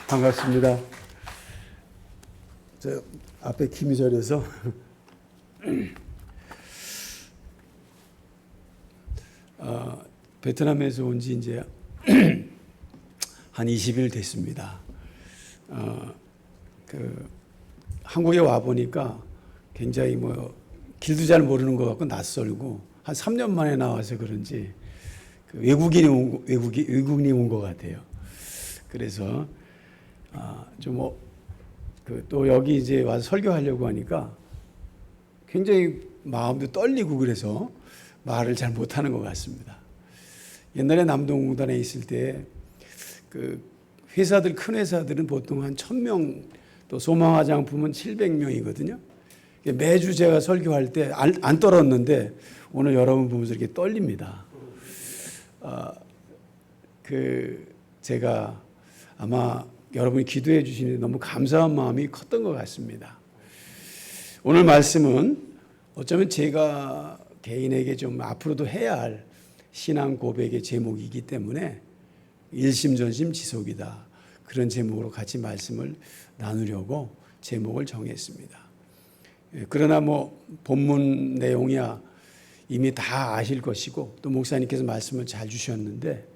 반갑습니다. 저 앞에 김이 저려서 베트남에서 온 지 이제 한 20일 됐습니다. 한국에 와 보니까 굉장히 길도 잘 모르는 것 같고 낯설고 한 3년 만에 나와서 그런지 외국인이 온 것 같아요. 그래서 또 여기 이제 와서 설교하려고 하니까 굉장히 마음도 떨리고 그래서 말을 잘 못하는 것 같습니다. 옛날에 남동공단에 있을 때 회사들, 큰 회사들은 보통 한 1000명, 또 소망화장품은 700명이거든요. 매주 제가 설교할 때 안 떨었는데 오늘 여러분 보면서 이렇게 떨립니다. 제가 아마 여러분이 기도해 주시는데 너무 감사한 마음이 컸던 것 같습니다. 오늘 말씀은 어쩌면 제가 개인에게 좀 앞으로도 해야 할 신앙 고백의 제목이기 때문에 일심전심지속이다. 그런 제목으로 같이 말씀을 나누려고 제목을 정했습니다. 그러나 본문 내용이야 이미 다 아실 것이고 또 목사님께서 말씀을 잘 주셨는데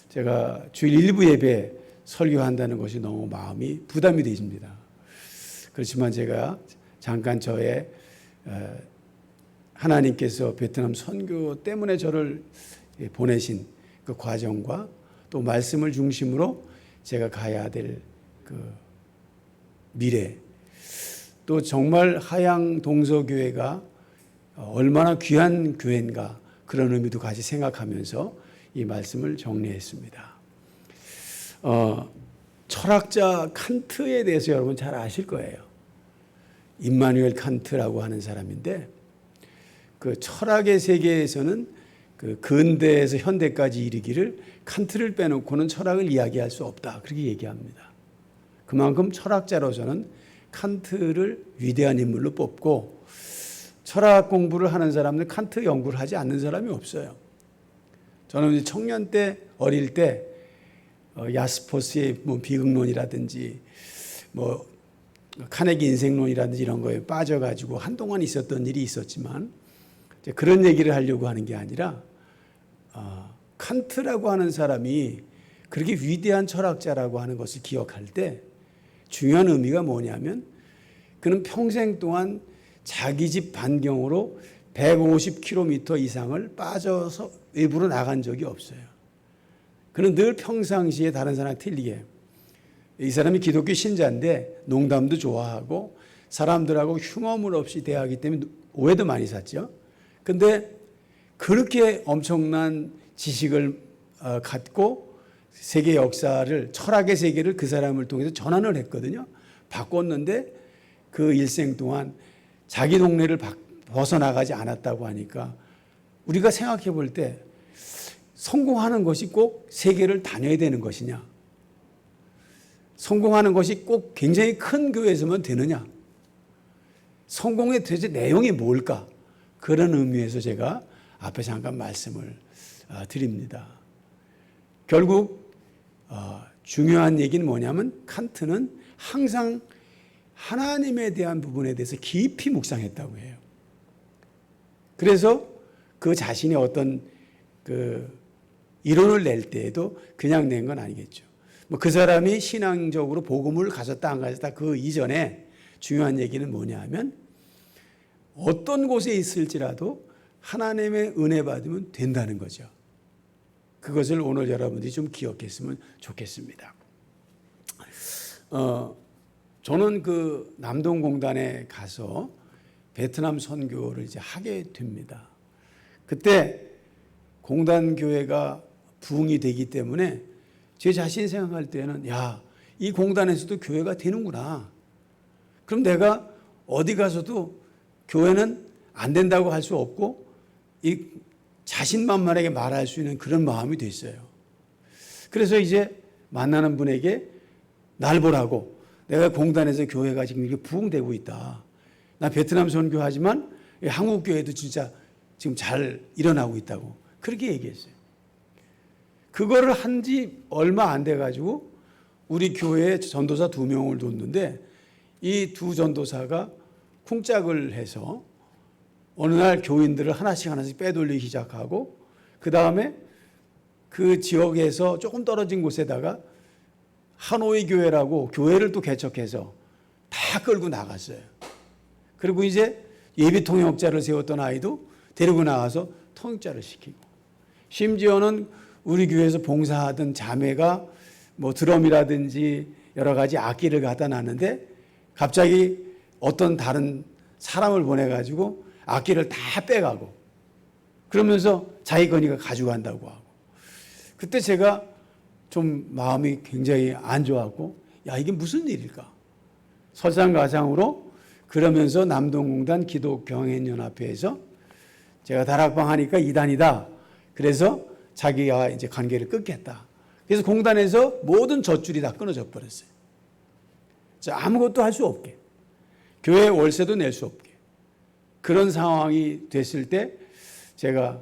제가 주일 일부 예배 설교한다는 것이 너무 마음이 부담이 되십니다. 그렇지만 제가 잠깐 저의 하나님께서 베트남 선교 때문에 저를 보내신 그 과정과 또 말씀을 중심으로 제가 가야 될 미래, 또 정말 하양 동서교회가 얼마나 귀한 교회인가 그런 의미도 같이 생각하면서 이 말씀을 정리했습니다. 철학자 칸트에 대해서 여러분 잘 아실 거예요. 임마누엘 칸트라고 하는 사람인데 그 철학의 세계에서는 근대에서 현대까지 이르기를 칸트를 빼놓고는 철학을 이야기할 수 없다. 그렇게 얘기합니다. 그만큼 철학자로서는 칸트를 위대한 인물로 뽑고 철학 공부를 하는 사람들 칸트 연구를 하지 않는 사람이 없어요. 저는 청년 때 어릴 때 야스퍼스의 비극론이라든지 카네기 인생론이라든지 이런 거에 빠져가지고 한동안 있었던 일이 있었지만 그런 얘기를 하려고 하는 게 아니라 칸트라고 하는 사람이 그렇게 위대한 철학자라고 하는 것을 기억할 때 중요한 의미가 뭐냐면 그는 평생 동안 자기 집 반경으로 150km 이상을 빠져서 외부로 나간 적이 없어요. 그는 늘 평상시에 다른 사람과 틀리게 이 사람이 기독교 신자인데 농담도 좋아하고 사람들하고 흉어물 없이 대하기 때문에 오해도 많이 샀죠. 근데 그렇게 엄청난 지식을 갖고 세계 역사를, 철학의 세계를 그 사람을 통해서 전환을 했거든요. 바꿨는데 그 일생 동안 자기 동네를 벗어나가지 않았다고 하니까 우리가 생각해 볼 때 성공하는 것이 꼭 세계를 다녀야 되는 것이냐? 성공하는 것이 꼭 굉장히 큰 교회에서만 되느냐? 성공의 도대체 내용이 뭘까? 그런 의미에서 제가 앞에 잠깐 말씀을 드립니다. 결국 중요한 얘기는 뭐냐면 칸트는 항상 하나님에 대한 부분에 대해서 깊이 묵상했다고 해요. 그래서 그 자신이 어떤 이론을 낼 때에도 그냥 낸 건 아니겠죠. 그 사람이 신앙적으로 복음을 가졌다 안 가졌다 그 이전에 중요한 얘기는 뭐냐 하면 어떤 곳에 있을지라도 하나님의 은혜 받으면 된다는 거죠. 그것을 오늘 여러분들이 좀 기억했으면 좋겠습니다. 저는 남동공단에 가서 베트남 선교를 이제 하게 됩니다. 그때 공단 교회가 부흥이 되기 때문에 제 자신이 생각할 때는 이 공단에서도 교회가 되는구나. 그럼 내가 어디 가서도 교회는 안 된다고 할 수 없고 이 자신만만하게 말할 수 있는 그런 마음이 됐어요. 그래서 이제 만나는 분에게 날 보라고 내가 공단에서 교회가 지금 이렇게 부흥되고 있다. 나 베트남 선교하지만 한국 교회도 진짜 지금 잘 일어나고 있다고 그렇게 얘기했어요. 그거를 한 지 얼마 안 돼가지고 우리 교회에 전도사 2명을 뒀는데 이 2 전도사가 쿵짝을 해서 어느 날 교인들을 하나씩 빼돌리기 시작하고 그 다음에 그 지역에서 조금 떨어진 곳에다가 하노이 교회라고 교회를 또 개척해서 다 끌고 나갔어요. 그리고 이제 예비 통역자를 세웠던 아이도 데리고 나가서 통역자를 시키고, 심지어는 우리 교회에서 봉사하던 자매가 뭐 드럼이라든지 여러 가지 악기를 갖다 놨는데 갑자기 어떤 다른 사람을 보내가지고 악기를 다 빼가고 그러면서 자기 거니까 가져간다고 하고, 그때 제가 좀 마음이 굉장히 안 좋았고, 야, 이게 무슨 일일까? 설상가상으로 그러면서 남동공단 기독경연연합회에서 제가 다락방 하니까 이단이다. 그래서 자기가 이제 관계를 끊겠다. 그래서 공단에서 모든 젖줄이 다 끊어져 버렸어요. 아무것도 할 수 없게, 교회 월세도 낼 수 없게, 그런 상황이 됐을 때 제가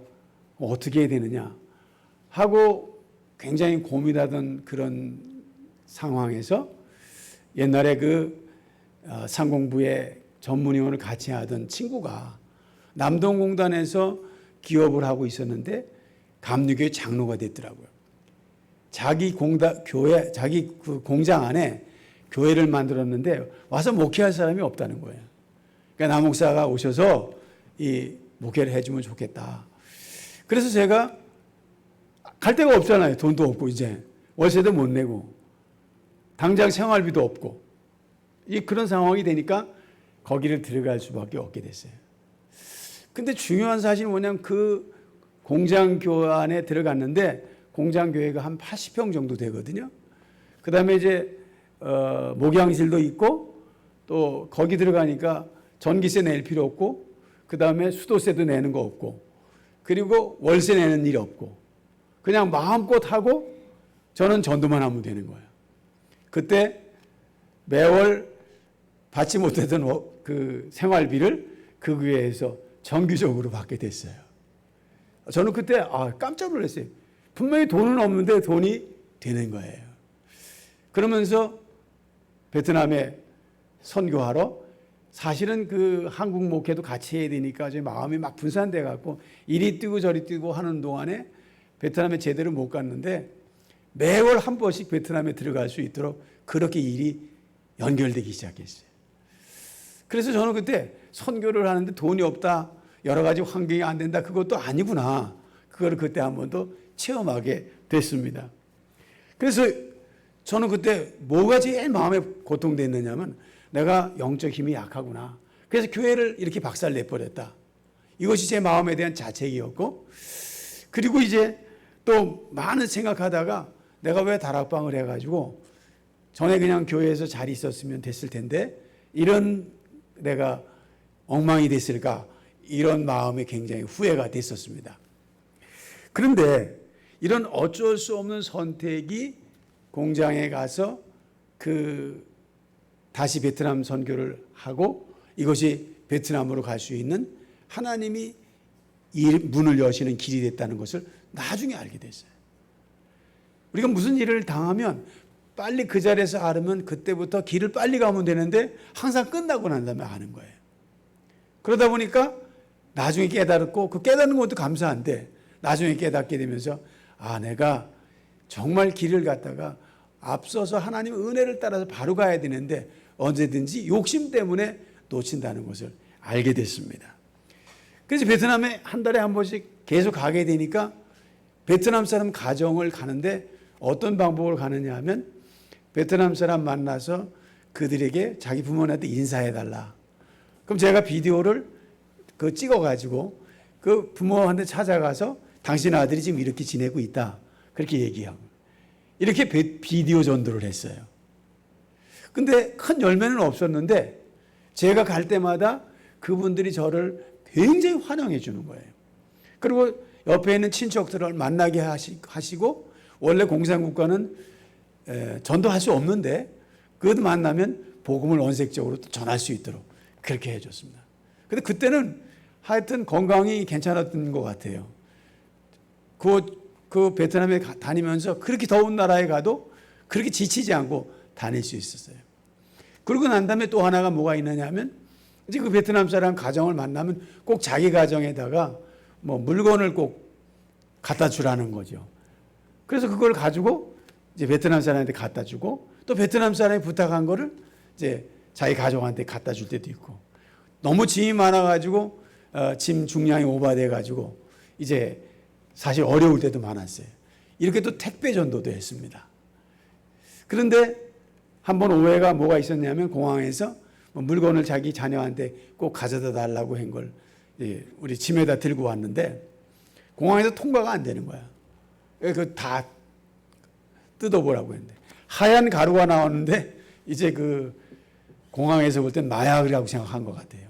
어떻게 해야 되느냐 하고 굉장히 고민하던 그런 상황에서 옛날에 그 상공부에 전문위원을 같이 하던 친구가 남동공단에서 기업을 하고 있었는데 감리교회 장로가 됐더라고요. 자기 교회, 자기 그 공장 안에 교회를 만들었는데 와서 목회할 사람이 없다는 거예요. 그러니까 남 목사가 오셔서 이 목회를 해주면 좋겠다. 그래서 제가 갈 데가 없잖아요. 돈도 없고 이제 월세도 못 내고 당장 생활비도 없고 그런 상황이 되니까 거기를 들어갈 수밖에 없게 됐어요. 근데 중요한 사실은 뭐냐면 그 공장교 안에 들어갔는데 공장교회가 한 80평 정도 되거든요. 그 다음에 이제 목양실도 있고 또 거기 들어가니까 전기세 낼 필요 없고 그 다음에 수도세도 내는 거 없고 그리고 월세 내는 일 없고 그냥 마음껏 하고 저는 전도만 하면 되는 거예요. 그때 매월 받지 못했던 그 생활비를 그 교회에서 정기적으로 받게 됐어요. 저는 그때 깜짝 놀랐어요. 분명히 돈은 없는데 돈이 되는 거예요. 그러면서 베트남에 선교하러 사실은 그 한국 목회도 같이 해야 되니까 제 마음이 막 분산돼 갖고 이리 뛰고 저리 뛰고 하는 동안에 베트남에 제대로 못 갔는데 매월 한 번씩 베트남에 들어갈 수 있도록 그렇게 일이 연결되기 시작했어요. 그래서 저는 그때 선교를 하는데 돈이 없다, 여러 가지 환경이 안 된다, 그것도 아니구나. 그걸 그때 한 번 더 체험하게 됐습니다. 그래서 저는 그때 뭐가 제일 마음에 고통됐느냐면 내가 영적 힘이 약하구나. 그래서 교회를 이렇게 박살 내버렸다. 이것이 제 마음에 대한 자책이었고, 그리고 이제 또 많은 생각하다가 내가 왜 다락방을 해가지고 전에 그냥 교회에서 잘 있었으면 됐을 텐데 이런 내가 엉망이 됐을까, 이런 마음이 굉장히 후회가 됐었습니다. 그런데 이런 어쩔 수 없는 선택이 공장에 가서 다시 베트남 선교를 하고 이것이 베트남으로 갈 수 있는 하나님이 문을 여시는 길이 됐다는 것을 나중에 알게 됐어요. 우리가 무슨 일을 당하면 빨리 그 자리에서 알으면 그때부터 길을 빨리 가면 되는데 항상 끝나고 난 다음에 아는 거예요. 그러다 보니까 나중에 깨달았고 그 깨닫는 것도 감사한데 나중에 깨닫게 되면서 내가 정말 길을 갔다가 앞서서 하나님의 은혜를 따라서 바로 가야 되는데 언제든지 욕심 때문에 놓친다는 것을 알게 됐습니다. 그래서 베트남에 한 달에 한 번씩 계속 가게 되니까 베트남 사람 가정을 가는데 어떤 방법을 가느냐 하면 베트남 사람 만나서 그들에게 자기 부모님한테 인사해달라. 그럼 제가 비디오를 찍어가지고 그 부모한테 찾아가서 당신 아들이 지금 이렇게 지내고 있다. 그렇게 얘기하고. 이렇게 비디오 전도를 했어요. 근데 큰 열매는 없었는데 제가 갈 때마다 그분들이 저를 굉장히 환영해 주는 거예요. 그리고 옆에 있는 친척들을 만나게 하시고 원래 공산국가는 전도할 수 없는데 그것도 만나면 복음을 원색적으로 전할 수 있도록 그렇게 해줬습니다. 근데 그때는 하여튼 건강이 괜찮았던 것 같아요. 그 베트남에 다니면서 그렇게 더운 나라에 가도 그렇게 지치지 않고 다닐 수 있었어요. 그러고 난 다음에 또 하나가 뭐가 있느냐 하면 이제 그 베트남 사람 가정을 만나면 꼭 자기 가정에다가 뭐 물건을 꼭 갖다 주라는 거죠. 그래서 그걸 가지고 이제 베트남 사람한테 갖다 주고 또 베트남 사람이 부탁한 거를 이제 자기 가족한테 갖다 줄 때도 있고 너무 짐이 많아가지고 짐 중량이 오버돼가지고 이제 사실 어려울 때도 많았어요. 이렇게 또 택배 전도도 했습니다. 그런데 한번 오해가 뭐가 있었냐면 공항에서 물건을 자기 자녀한테 꼭 가져다 달라고 한 걸 우리 짐에다 들고 왔는데 공항에서 통과가 안 되는 거야. 그 다 뜯어보라고 했는데 하얀 가루가 나오는데 이제 그 공항에서 볼 땐 마약이라고 생각한 것 같아요.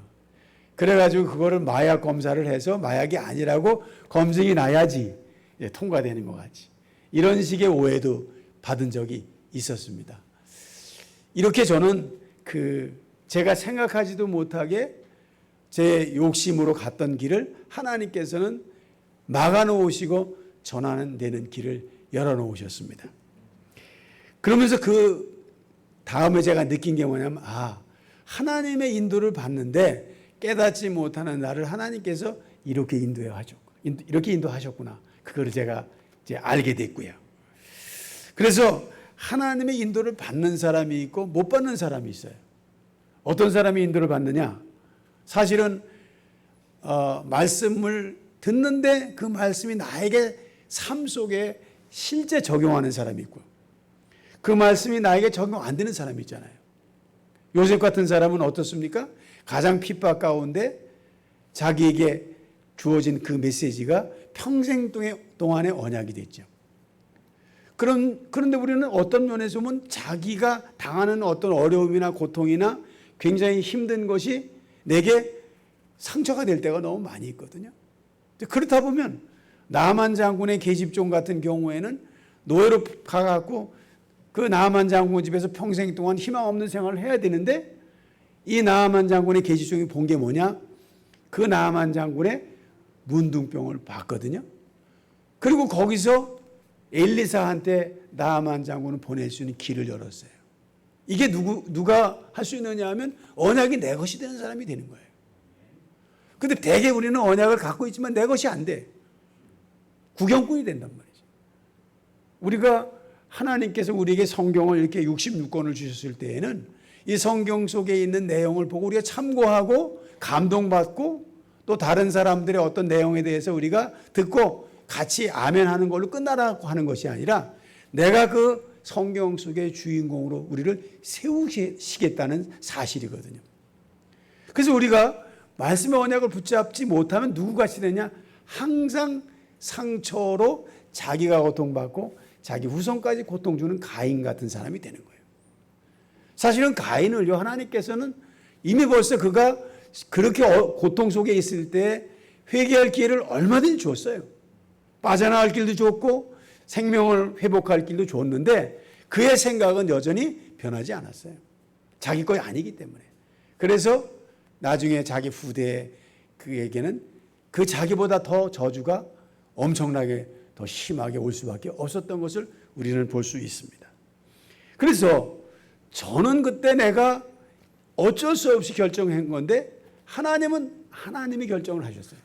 그래가지고 그거를 마약 검사를 해서 마약이 아니라고 검증이 나야지 통과되는 것 같지. 이런 식의 오해도 받은 적이 있었습니다. 이렇게 저는 제가 생각하지도 못하게 제 욕심으로 갔던 길을 하나님께서는 막아놓으시고 전환되는 길을 열어놓으셨습니다. 그러면서 그 다음에 제가 느낀 게 뭐냐면 하나님의 인도를 받는데 깨닫지 못하는 나를 하나님께서 이렇게 인도하셨구나. 그거를 제가 이제 알게 됐고요. 그래서 하나님의 인도를 받는 사람이 있고 못 받는 사람이 있어요. 어떤 사람이 인도를 받느냐? 사실은 말씀을 듣는데 그 말씀이 나에게 삶 속에 실제 적용하는 사람이 있고 그 말씀이 나에게 적용 안 되는 사람이 있잖아요. 요셉 같은 사람은 어떻습니까? 가장 핍박 가운데 자기에게 주어진 그 메시지가 평생 동안의 언약이 됐죠. 그런데 우리는 어떤 면에서 보면 자기가 당하는 어떤 어려움이나 고통이나 굉장히 힘든 것이 내게 상처가 될 때가 너무 많이 있거든요. 그렇다 보면 나만 장군의 계집종 같은 경우에는 노예로 가갖고 그 나만 장군 집에서 평생 동안 희망 없는 생활을 해야 되는데 이 나만 장군의 계집종이 본 게 뭐냐? 그 나만 장군의 문둥병을 봤거든요. 그리고 거기서 엘리사한테 나만 장군을 보낼 수 있는 길을 열었어요. 이게 누가 할 수 있느냐 하면 언약이 내 것이 되는 사람이 되는 거예요. 근데 대개 우리는 언약을 갖고 있지만 내 것이 안 돼. 구경꾼이 된단 말이죠. 우리가 하나님께서 우리에게 성경을 이렇게 66권을 주셨을 때에는 이 성경 속에 있는 내용을 보고 우리가 참고하고 감동받고 또 다른 사람들의 어떤 내용에 대해서 우리가 듣고 같이 아멘하는 걸로 끝나라고 하는 것이 아니라 내가 그 성경 속의 주인공으로 우리를 세우시겠다는 사실이거든요. 그래서 우리가 말씀의 언약을 붙잡지 못하면 누구같이 되냐? 항상 상처로 자기가 고통받고 자기 후손까지 고통 주는 가인 같은 사람이 되는 거예요. 사실은 가인을요, 하나님께서는 이미 벌써 그가 그렇게 고통 속에 있을 때 회개할 기회를 얼마든지 줬어요. 빠져나갈 길도 줬고 생명을 회복할 길도 줬는데 그의 생각은 여전히 변하지 않았어요. 자기 것이 아니기 때문에. 그래서 나중에 자기 후대 그에게는 그 자기보다 더 저주가 엄청나게 더 심하게 올 수밖에 없었던 것을 우리는 볼 수 있습니다. 그래서 저는 그때 내가 어쩔 수 없이 결정한 건데 하나님은 하나님이 결정을 하셨어요.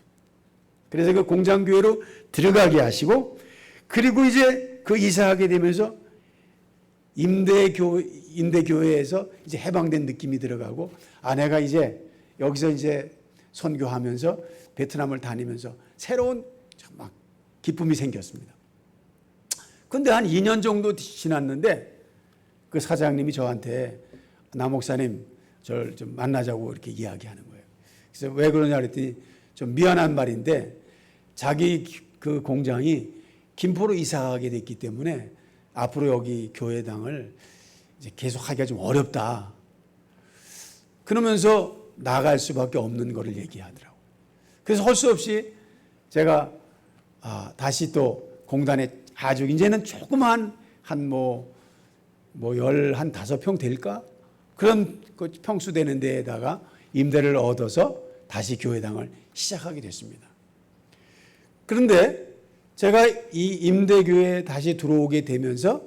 그래서 그 공장교회로 들어가게 하시고 그리고 이제 그 이사하게 되면서 임대교회에서 이제 해방된 느낌이 들어가고 내가 이제 여기서 이제 선교하면서 베트남을 다니면서 새로운 막 기쁨이 생겼습니다. 근데 한 2년 정도 지났는데 그 사장님이 저한테 나 목사님 저를 좀 만나자고 이렇게 이야기하는 거예요. 그래서 왜 그러냐 그랬더니 좀 미안한 말인데 자기 그 공장이 김포로 이사하게 됐기 때문에 앞으로 여기 교회당을 이제 계속 하기가 좀 어렵다. 그러면서 나갈 수밖에 없는 거를 얘기하더라고요. 그래서 할 수 없이 제가 다시 또 공단에 아주 이제는 조그만 한 15평 될까? 그런 그 평수 되는 데에다가 임대를 얻어서 다시 교회당을 시작하게 됐습니다. 그런데 제가 이 임대교회에 다시 들어오게 되면서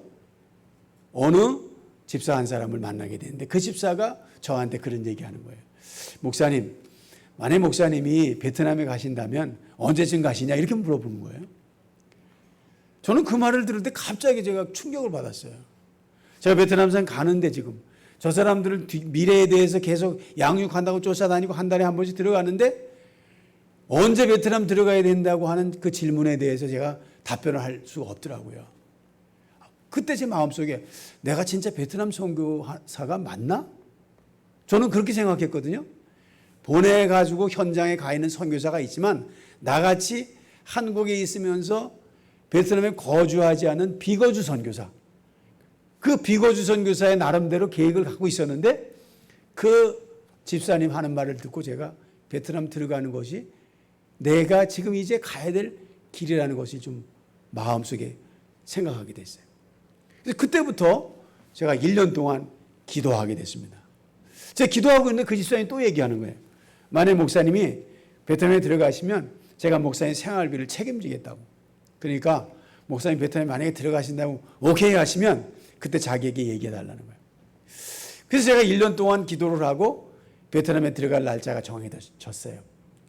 어느 집사 한 사람을 만나게 되는데 그 집사가 저한테 그런 얘기하는 거예요. 목사님, 만약 목사님이 베트남에 가신다면 언제쯤 가시냐 이렇게 물어보는 거예요. 저는 그 말을 들을 때 갑자기 제가 충격을 받았어요. 제가 베트남산 가는데 지금 저 사람들을 미래에 대해서 계속 양육한다고 쫓아다니고 한 달에 한 번씩 들어가는데 언제 베트남 들어가야 된다고 하는 그 질문에 대해서 제가 답변을 할 수가 없더라고요. 그때 제 마음속에 내가 진짜 베트남 선교사가 맞나? 저는 그렇게 생각했거든요. 보내가지고 현장에 가 있는 선교사가 있지만 나같이 한국에 있으면서 베트남에 거주하지 않은 비거주 선교사, 그 비거주 선교사의 나름대로 계획을 갖고 있었는데 그 집사님 하는 말을 듣고 제가 베트남 들어가는 것이 내가 지금 이제 가야 될 길이라는 것이 좀 마음속에 생각하게 됐어요. 그래서 그때부터 제가 1년 동안 기도하게 됐습니다. 제가 기도하고 있는데 그 집사님이 또 얘기하는 거예요. 만약 목사님이 베트남에 들어가시면 제가 목사님 생활비를 책임지겠다고. 그러니까 목사님 베트남에 만약에 들어가신다고 오케이 하시면 그때 자기에게 얘기해 달라는 거예요. 그래서 제가 1년 동안 기도를 하고 베트남에 들어갈 날짜가 정해졌어요.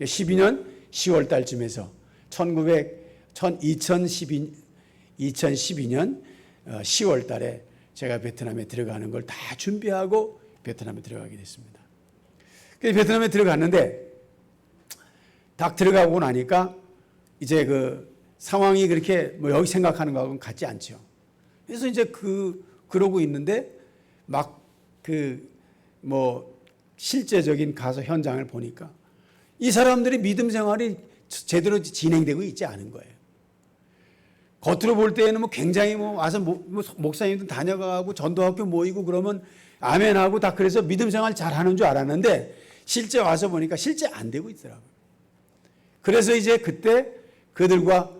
12년 10월 달쯤에서 2012년 10월 달에 제가 베트남에 들어가는 걸 다 준비하고 베트남에 들어가게 됐습니다. 그래서 베트남에 들어갔는데 딱 들어가고 나니까 이제 그 상황이 그렇게 뭐 여기 생각하는 거하고는 같지 않죠. 그래서 이제 그러고 있는데 막 실제적인 가서 현장을 보니까 이 사람들이 믿음 생활이 제대로 진행되고 있지 않은 거예요. 겉으로 볼 때에는 굉장히 와서 목사님들 다녀가고 전도학교 모이고 그러면 아멘하고 다 그래서 믿음 생활 잘하는 줄 알았는데 실제 와서 보니까 실제 안 되고 있더라고요. 그래서 이제 그때 그들과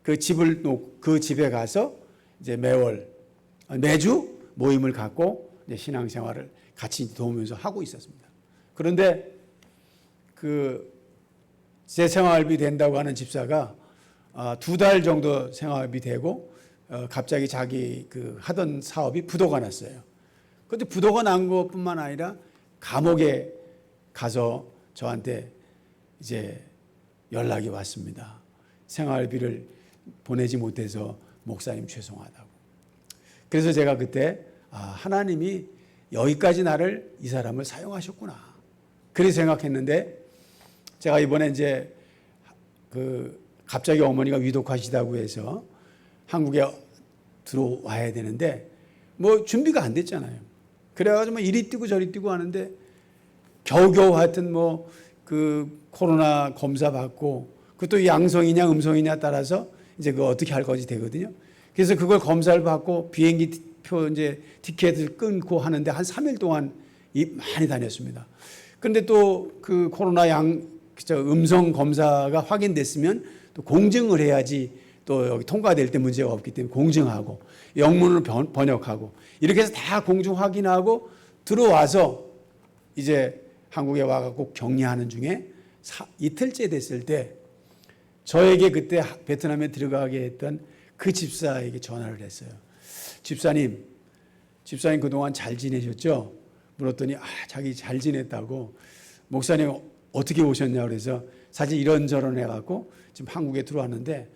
그 집에 가서 이제 매주 모임을 갖고 이제 신앙생활을 같이 도우면서 하고 있었습니다. 그런데 제 생활비 된다고 하는 집사가 2달 정도 생활비 되고 갑자기 자기 하던 사업이 부도가 났어요. 그런데 부도가 난 것뿐만 아니라 감옥에 가서 저한테 이제 연락이 왔습니다. 생활비를 보내지 못해서 목사님 죄송하다고. 그래서 제가 그때 하나님이 여기까지 이 사람을 사용하셨구나. 그렇게 생각했는데 제가 이번에 이제 갑자기 어머니가 위독하시다고 해서 한국에 들어와야 되는데 준비가 안 됐잖아요. 그래가지고 이리 뛰고 저리 뛰고 하는데 겨우겨우 하여튼 코로나 검사 받고 그것도 양성이냐 음성이냐 따라서 이제 어떻게 할 것이 되거든요. 그래서 그걸 검사를 받고 비행기 표 이제 티켓을 끊고 하는데 한 3일 동안 많이 다녔습니다. 그런데 또 코로나 음성 검사가 확인됐으면 또 공증을 해야지 또 여기 통과될 때 문제가 없기 때문에 공증하고 영문을 번역하고 이렇게 해서 다 공증 확인하고 들어와서 이제 한국에 와갖고 격리하는 중에 이틀째 됐을 때 저에게 그때 베트남에 들어가게 했던 그 집사에게 전화를 했어요. 집사님 그동안 잘 지내셨죠? 물었더니 자기 잘 지냈다고. 목사님 어떻게 오셨냐고 그래서 사실 이런저런 해갖고 지금 한국에 들어왔는데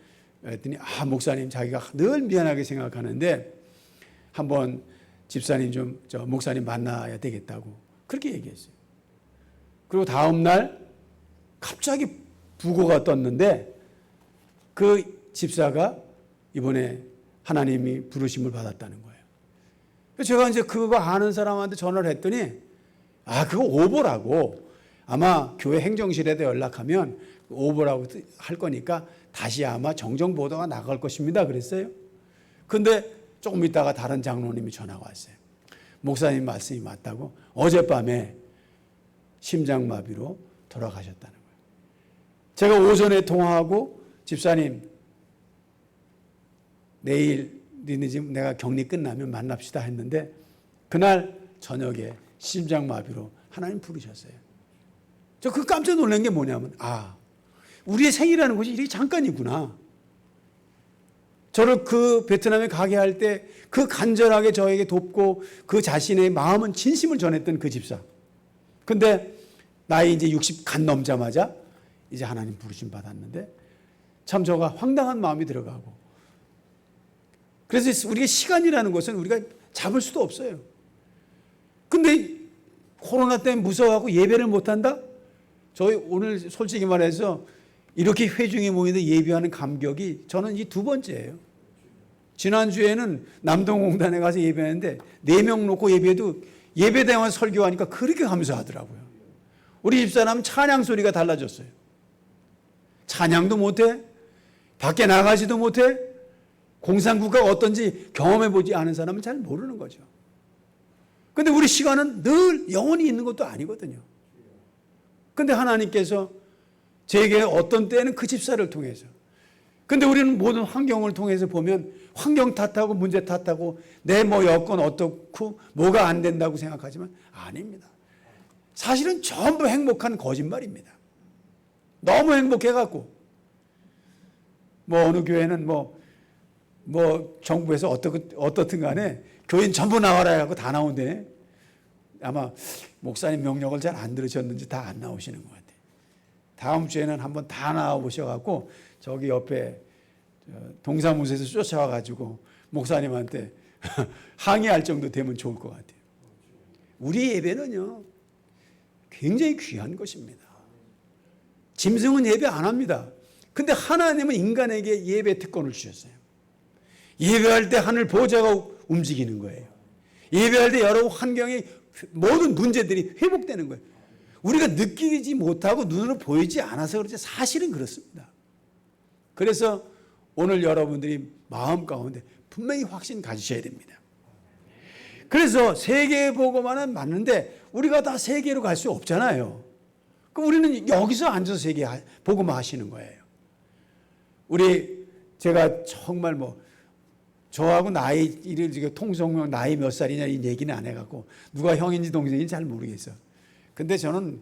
그랬더니 목사님 자기가 늘 미안하게 생각하는데 한번 집사님 목사님 만나야 되겠다고 그렇게 얘기했어요. 그리고 다음 날 갑자기 부고가 떴는데 그 집사가 이번에 하나님이 부르심을 받았다는 거예요. 제가 이제 그거 아는 사람한테 전화를 했더니 그거 오보라고 아마 교회 행정실에다 연락하면 오보라고 할 거니까 다시 아마 정정 보도가 나갈 것입니다. 그랬어요. 근데 조금 있다가 다른 장로님이 전화가 왔어요. 목사님 말씀이 맞다고 어젯밤에 심장마비로 돌아가셨다는 거예요. 제가 오전에 통화하고 집사님 내일 내가 격리 끝나면 만납시다 했는데 그날 저녁에 심장마비로 하나님 부르셨어요. 저 깜짝 놀란 게 뭐냐면 우리의 생이라는 것이 이렇게 잠깐이구나. 저를 그 베트남에 가게 할 때 그 간절하게 저에게 돕고 그 자신의 마음은 진심을 전했던 그 집사. 근데 나이 이제 60 간 넘자마자 이제 하나님 부르심 받았는데 참 저가 황당한 마음이 들어가고, 그래서 우리가 시간이라는 것은 우리가 잡을 수도 없어요. 근데 코로나 때문에 무서워하고 예배를 못한다? 저희 오늘 솔직히 말해서 이렇게 회중이 모이는데 예배하는 감격이 저는 이 두 번째예요. 지난주에는 남동공단에 가서 예배했는데 4명 놓고 예배해도 예배대만 설교하니까 그렇게 감사하더라고요. 우리 집사람은 찬양 소리가 달라졌어요. 찬양도 못해, 밖에 나가지도 못해, 공산국가가 어떤지 경험해보지 않은 사람은 잘 모르는 거죠. 근데 우리 시간은 늘 영원히 있는 것도 아니거든요. 근데 하나님께서 제게 어떤 때는 그 집사를 통해서, 근데 우리는 모든 환경을 통해서 보면 환경 탓하고 문제 탓하고 내 뭐 여건 어떻고 뭐가 안 된다고 생각하지만 아닙니다. 사실은 전부 행복한 거짓말입니다. 너무 행복해갖고 뭐 어느 교회는 뭐 정부에서 어떻든 간에 교인 전부 나와라 해갖고 다 나온대. 아마 목사님 명령을 잘 안 들으셨는지 다 안 나오시는 것 같아요. 다음 주에는 한번 다 나와 보셔갖고 저기 옆에 동사무소에서 쫓아와가지고 목사님한테 항의할 정도 되면 좋을 것 같아요. 우리 예배는요 굉장히 귀한 것입니다. 짐승은 예배 안 합니다. 근데 하나님은 인간에게 예배 특권을 주셨어요. 예배할 때 하늘 보좌가 움직이는 거예요. 예배할 때 여러 환경의 모든 문제들이 회복되는 거예요. 우리가 느끼지 못하고 눈으로 보이지 않아서 그렇지 사실은 그렇습니다. 그래서 오늘 여러분들이 마음 가운데 분명히 확신 가지셔야 됩니다. 그래서 세계복음화는 맞는데 우리가 다 세계로 갈 수 없잖아요. 그럼 우리는 여기서 앉아서 세계 복음화 하시는 거예요. 제가 정말 저하고 나이를 통성명 나이 몇 살이냐 이 얘기는 안 해갖고 누가 형인지 동생인지 잘 모르겠어. 근데 저는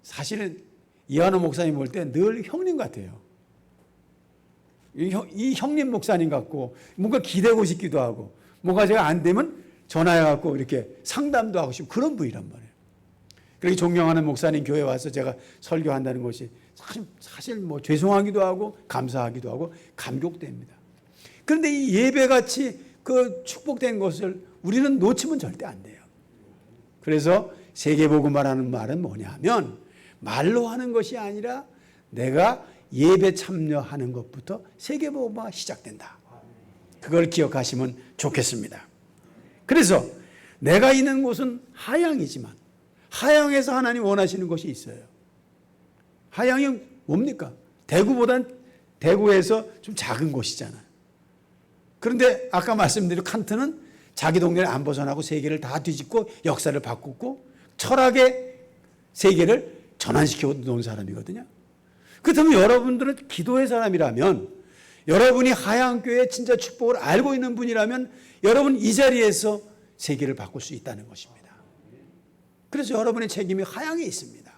사실은 이한호 목사님 볼 때 늘 형님 같아요. 이 형님 목사님 같고 뭔가 기대고 싶기도 하고 뭔가 제가 안 되면 전화해갖고 이렇게 상담도 하고 싶고 그런 분이란 말이에요. 그렇게 존경하는 목사님 교회 와서 제가 설교한다는 것이 사실 죄송하기도 하고 감사하기도 하고 감격됩니다. 그런데 이 예배같이 그 축복된 것을 우리는 놓치면 절대 안 돼요. 그래서 세계복음화라는 말은 뭐냐면 말로 하는 것이 아니라 내가 예배 참여하는 것부터 세계복음화가 시작된다. 그걸 기억하시면 좋겠습니다. 그래서 내가 있는 곳은 하양이지만 하양에서 하나님 원하시는 것이 있어요. 하양이 뭡니까? 대구에서 좀 작은 곳이잖아요. 그런데 아까 말씀드린 칸트는 자기 동네를 안 벗어나고 세계를 다 뒤집고 역사를 바꾸고 철학의 세계를 전환시켜 놓은 사람이거든요. 그렇다면 여러분들은 기도의 사람이라면, 여러분이 하양교회의 진짜 축복을 알고 있는 분이라면 여러분 이 자리에서 세계를 바꿀 수 있다는 것입니다. 그래서 여러분의 책임이 하양에 있습니다.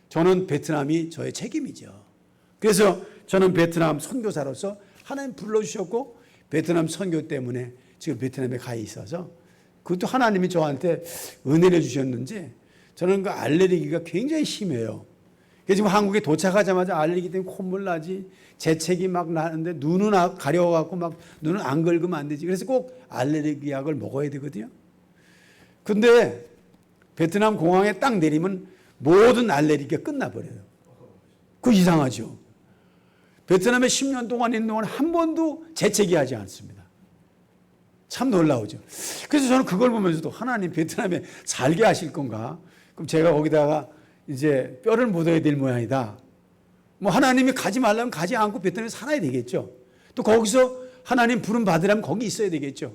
저는 베트남이 저의 책임이죠. 그래서 저는 베트남 선교사로서 하나님 불러주셨고 베트남 선교 때문에 지금 베트남에 가 있어서 그것도 하나님이 저한테 은혜를 주셨는지 저는 그 알레르기가 굉장히 심해요. 그래서 지금 한국에 도착하자마자 알레르기 때문에 콧물 나지, 재채기 막 나는데 눈은 가려워갖고 막 눈은 안 긁으면 안 되지. 그래서 꼭 알레르기 약을 먹어야 되거든요. 근데 베트남 공항에 딱 내리면 모든 알레르기가 끝나버려요. 그거 이상하죠. 베트남에 10년 동안 있는 동안 한 번도 재채기 하지 않습니다. 참 놀라우죠. 그래서 저는 그걸 보면서도 하나님 베트남에 살게 하실 건가? 그럼 제가 거기다가 이제 뼈를 묻어야 될 모양이다. 하나님이 가지 말라면 가지 않고 베트남에 살아야 되겠죠. 또 거기서 하나님 부름 받으려면 거기 있어야 되겠죠.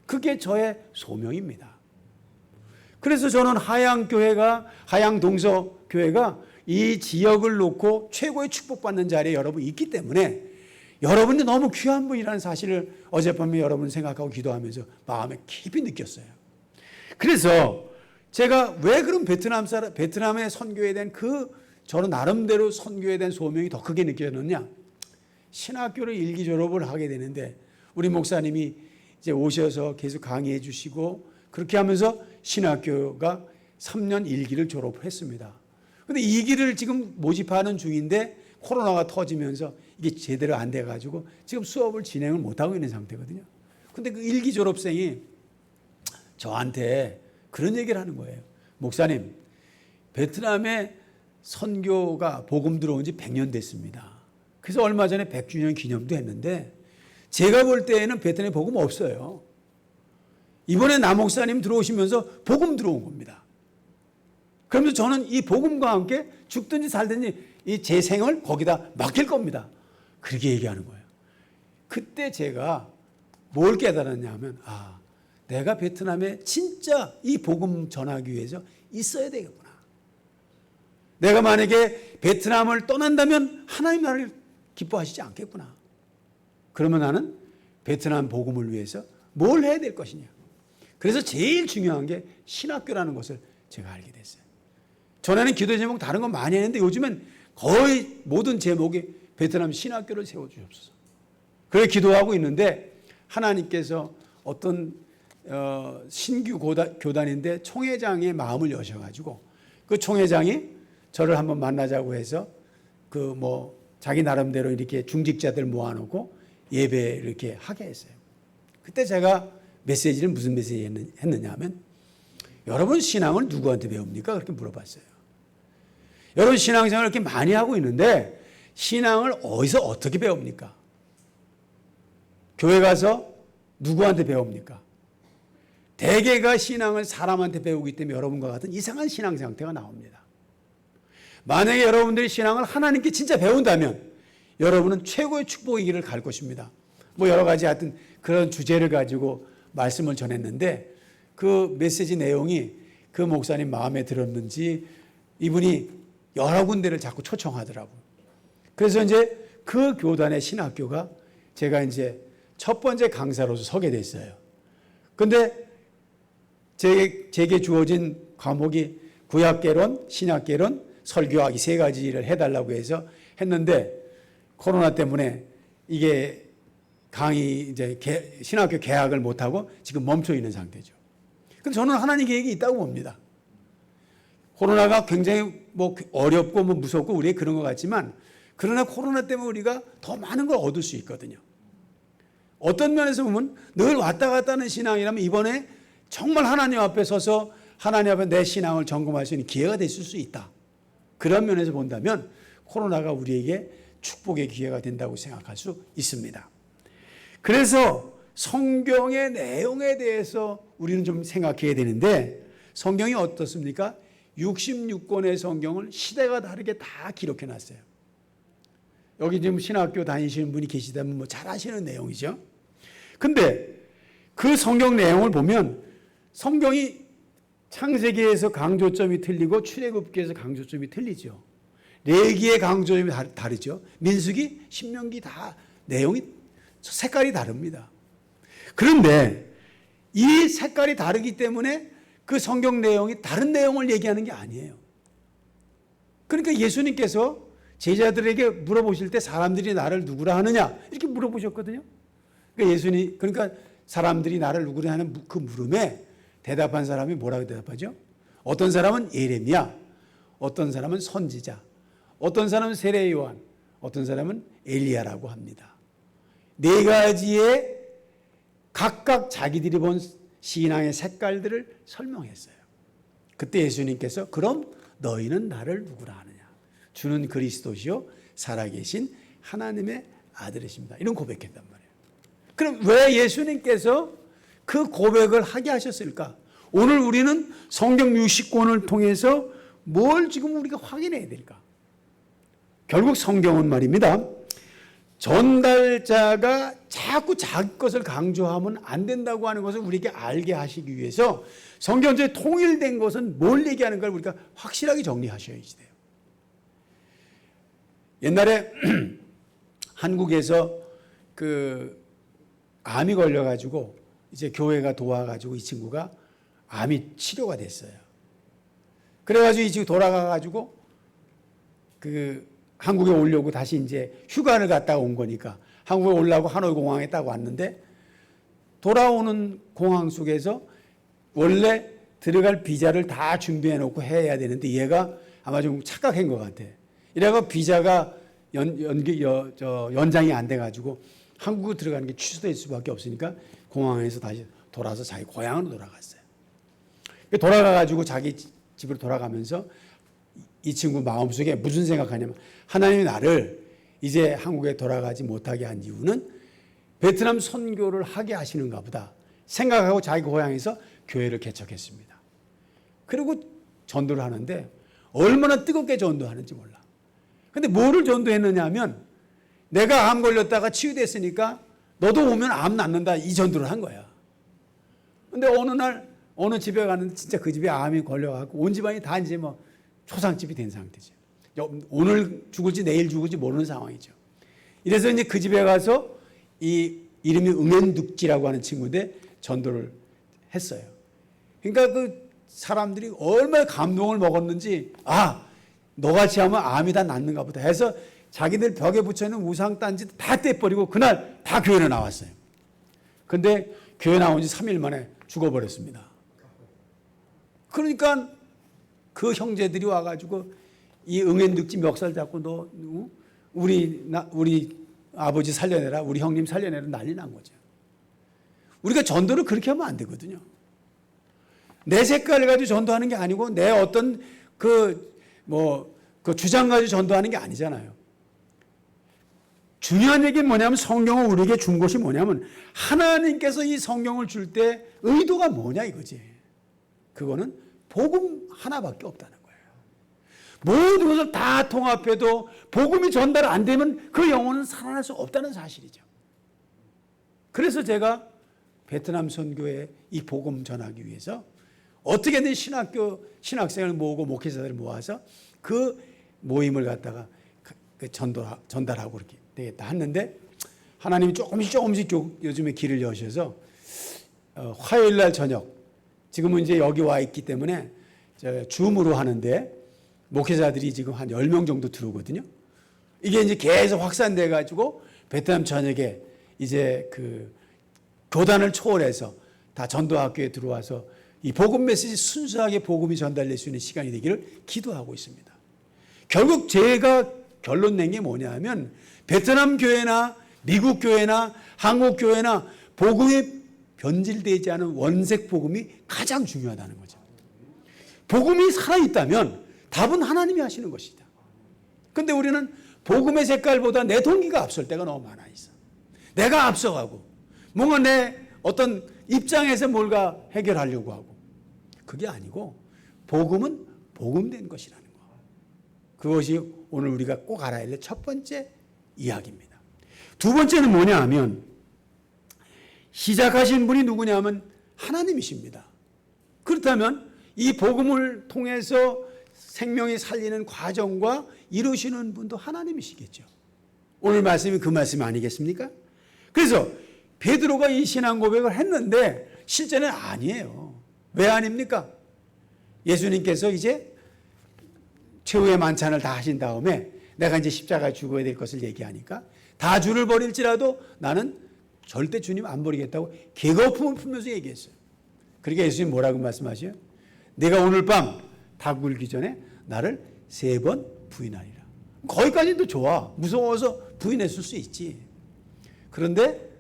그게 저의 소명입니다. 그래서 저는 하양동서교회가 이 지역을 놓고 최고의 축복받는 자리에 여러분이 있기 때문에 여러분이 너무 귀한 분이라는 사실을 어젯밤에 여러분 생각하고 기도하면서 마음에 깊이 느꼈어요. 그래서 제가 왜 그럼 베트남의 선교에 대한 저는 나름대로 선교에 대한 소명이 더 크게 느껴졌느냐? 신학교를 일기 졸업을 하게 되는데 우리 목사님이 이제 오셔서 계속 강의해 주시고 그렇게 하면서 신학교가 3년 1기를 졸업했습니다. 근데 2기를 지금 모집하는 중인데 코로나가 터지면서 이게 제대로 안 돼가지고 지금 수업을 진행을 못하고 있는 상태거든요. 근데 그 1기 졸업생이 저한테 그런 얘기를 하는 거예요. 목사님, 베트남에 선교가 복음 들어온 지 100년 됐습니다. 그래서 얼마 전에 100주년 기념도 했는데 제가 볼 때에는 베트남에 복음 없어요. 이번에 남 목사님 들어오시면서 복음 들어온 겁니다. 그러면서 저는 이 복음과 함께 죽든지 살든지 이 제 생을 거기다 맡길 겁니다. 그렇게 얘기하는 거예요. 그때 제가 뭘 깨달았냐 하면 내가 베트남에 진짜 이 복음 전하기 위해서 있어야 되겠구나. 내가 만약에 베트남을 떠난다면 하나님 나라를 기뻐하시지 않겠구나. 그러면 나는 베트남 복음을 위해서 뭘 해야 될 것이냐. 그래서 제일 중요한 게 신학교라는 것을 제가 알게 됐어요. 전에는 기도 제목 다른 거 많이 했는데 요즘엔 거의 모든 제목이 베트남 신학교를 세워주옵소서. 그래 기도하고 있는데 하나님께서 어떤 신규 교단인데 총회장의 마음을 여셔가지고 그 총회장이 저를 한번 만나자고 해서 자기 나름대로 이렇게 중직자들 모아놓고 예배 이렇게 하게 했어요. 그때 제가 메시지를 무슨 메시지 했느냐 하면 여러분 신앙을 누구한테 배웁니까? 그렇게 물어봤어요. 여러분 신앙생활을 이렇게 많이 하고 있는데 신앙을 어디서 어떻게 배웁니까? 교회 가서 누구한테 배웁니까? 대개가 신앙을 사람한테 배우기 때문에 여러분과 같은 이상한 신앙 상태가 나옵니다. 만약에 여러분들이 신앙을 하나님께 진짜 배운다면 여러분은 최고의 축복의 길을 갈 것입니다. 여러 가지 하여튼 그런 주제를 가지고 말씀을 전했는데 그 메시지 내용이 그 목사님 마음에 들었는지 이분이 여러 군데를 자꾸 초청하더라고요. 그래서 이제 그 교단의 신학교가 제가 이제 첫 번째 강사로서 서게 됐어요. 근데 제게 주어진 과목이 구약개론, 신약개론, 설교학 이 세 가지를 해달라고 해서 했는데 코로나 때문에 이게 강의 이제 신학교 개학을 못하고 지금 멈춰 있는 상태죠. 근데 저는 하나님 계획이 있다고 봅니다. 코로나가 굉장히 어렵고 무섭고 우리의 그런 것 같지만 그러나 코로나 때문에 우리가 더 많은 걸 얻을 수 있거든요. 어떤 면에서 보면 늘 왔다 갔다 하는 신앙이라면 이번에 정말 하나님 앞에 서서 하나님 앞에 내 신앙을 점검할 수 있는 기회가 됐을 수 있다. 그런 면에서 본다면 코로나가 우리에게 축복의 기회가 된다고 생각할 수 있습니다. 그래서 성경의 내용에 대해서 우리는 좀 생각해야 되는데 성경이 어떻습니까? 66권의 성경을 시대가 다르게 다 기록해 놨어요. 여기 지금 신학교 다니시는 분이 계시다면 잘 아시는 내용이죠. 근데 그 성경 내용을 보면 성경이 창세기에서 강조점이 틀리고 출애굽기에서 강조점이 틀리죠. 레위기의 강조점이 다르죠. 민수기, 신명기 다 내용이 색깔이 다릅니다. 그런데 이 색깔이 다르기 때문에 그 성경 내용이 다른 내용을 얘기하는 게 아니에요. 그러니까 예수님께서 제자들에게 물어보실 때 사람들이 나를 누구라 하느냐 이렇게 물어보셨거든요. 그러니까 사람들이 나를 누구라 하는 그 물음에 대답한 사람이 뭐라고 대답하죠? 어떤 사람은 예레미야, 어떤 사람은 선지자, 어떤 사람은 세례 요한, 어떤 사람은 엘리야라고 합니다. 네 가지의 각각 자기들이 본 신앙의 색깔들을 설명했어요. 그때 예수님께서 그럼 너희는 나를 누구라 하느냐? 주는 그리스도시요 살아계신 하나님의 아들이십니다. 이런 고백했단 말이에요. 그럼 왜 예수님께서 그 고백을 하게 하셨을까? 오늘 우리는 성경 60권을 통해서 뭘 지금 우리가 확인해야 될까? 결국 성경은 말입니다. 전달자가 자꾸 자기 것을 강조하면 안 된다고 하는 것을 우리에게 알게 하시기 위해서 성경전에 통일된 것은 뭘 얘기하는 걸 우리가 확실하게 정리하셔야지 돼요. 옛날에 한국에서 암이 걸려가지고 이제 교회가 도와가지고 이 친구가 암이 치료가 됐어요. 그래가지고 이 친구 돌아가가지고 한국에 오려고 다시 이제 휴가를 갔다가 온 거니까 한국에 오려고 하노이 공항에 딱 왔는데 돌아오는 공항 속에서 원래 들어갈 비자를 다 준비해 놓고 해야 되는데 얘가 아마 좀 착각한 것 같아. 이래가 비자가 연장이 안 돼가지고 한국에 들어가는 게 취소될 수밖에 없으니까 공항에서 다시 돌아서 자기 고향으로 돌아갔어요. 돌아가가지고 자기 집으로 돌아가면서 이 친구 마음속에 무슨 생각하냐면 하나님이 나를 이제 한국에 돌아가지 못하게 한 이유는 베트남 선교를 하게 하시는가 보다 생각하고 자기 고향에서 교회를 개척했습니다. 그리고 전도를 하는데 얼마나 뜨겁게 전도하는지 몰라. 근데 뭐를 전도했느냐 하면 내가 암 걸렸다가 치유됐으니까 너도 오면 암 낫는다 이 전도를 한 거야. 근데 어느 날 어느 집에 갔는데 진짜 그 집에 암이 걸려갖고 온 집안이 다 이제 뭐 초상집이 된 상태죠. 오늘 죽을지 내일 죽을지 모르는 상황이죠. 이래서 이제 그 집에 가서 이 이름이 응엔둑지라고 하는 친구인데 전도를 했어요. 그러니까 그 사람들이 얼마나 감동을 먹었는지 너같이 하면 암이 다 낫는가 보다 해서 자기들 벽에 붙여있는 우상단지 다 떼버리고 그날 다 교회로 나왔어요. 근데 교회 나온 지 3일 만에 죽어버렸습니다. 그러니까 그 형제들이 와가지고 이 응엔둑지 멱살 잡고 너 우리 아버지 살려내라, 우리 형님 살려내라 난리 난 거죠. 우리가 전도를 그렇게 하면 안 되거든요. 내 색깔을 가지고 전도하는 게 아니고 내 어떤 그 주장 가지고 전도하는 게 아니잖아요. 중요한 얘기는 뭐냐면 성경을 우리에게 준 것이 뭐냐면 하나님께서 이 성경을 줄 때 의도가 뭐냐 이거지. 그거는 복음 하나밖에 없다는 거예요. 모든 것을 다 통합해도 복음이 전달 안 되면 그 영혼은 살아날 수 없다는 사실이죠. 그래서 제가 베트남 선교에 이 복음 전하기 위해서 어떻게든 신학생을 모으고 목회자들을 모아서 그 모임을 갖다가 전달하고 그렇게 되겠다 했는데 하나님이 조금씩 요즘에 길을 여셔서 화요일 날 저녁 지금은 이제 여기 와 있기 때문에 줌으로 하는데 목회자들이 지금 한 10명 정도 들어오거든요. 이게 이제 계속 확산돼 가지고 베트남 전역에 이제 그 교단을 초월해서 다 전도학교에 들어와서 이 복음 메시지 순수하게 복음이 전달될 수 있는 시간이 되기를 기도하고 있습니다. 결국 제가 결론 낸 게 뭐냐 하면 베트남 교회나 미국 교회나 한국 교회나 복음이 변질되지 않은 원색 복음이 가장 중요하다는 거죠. 복음이 살아있다면 답은 하나님이 하시는 것이다. 그런데 우리는 복음의 색깔보다 내 동기가 앞설 때가 너무 많아 있어. 내가 앞서가고 뭔가 내 어떤 입장에서 뭔가 해결하려고 하고 그게 아니고 복음은 복음된 것이라는 거. 그것이 오늘 우리가 꼭 알아야 할 첫 번째 이야기입니다. 두 번째는 뭐냐 하면 시작하신 분이 누구냐 하면 하나님이십니다. 그렇다면 이 복음을 통해서 생명이 살리는 과정과 이루시는 분도 하나님이시겠죠. 오늘 말씀이 그 말씀 아니겠습니까? 그래서 베드로가 이 신앙 고백을 했는데 실제는 아니에요. 왜 아닙니까? 예수님께서 이제 최후의 만찬을 다 하신 다음에 내가 이제 십자가에 죽어야 될 것을 얘기하니까 다 주를 버릴지라도 나는 절대 주님 안 버리겠다고 계거품을 풀면서 얘기했어요. 그러니까 예수님 뭐라고 말씀하셔요? 내가 오늘 밤 닭 울기 전에 나를 3번 부인하리라. 거기까지도 좋아. 무서워서 부인했을 수 있지. 그런데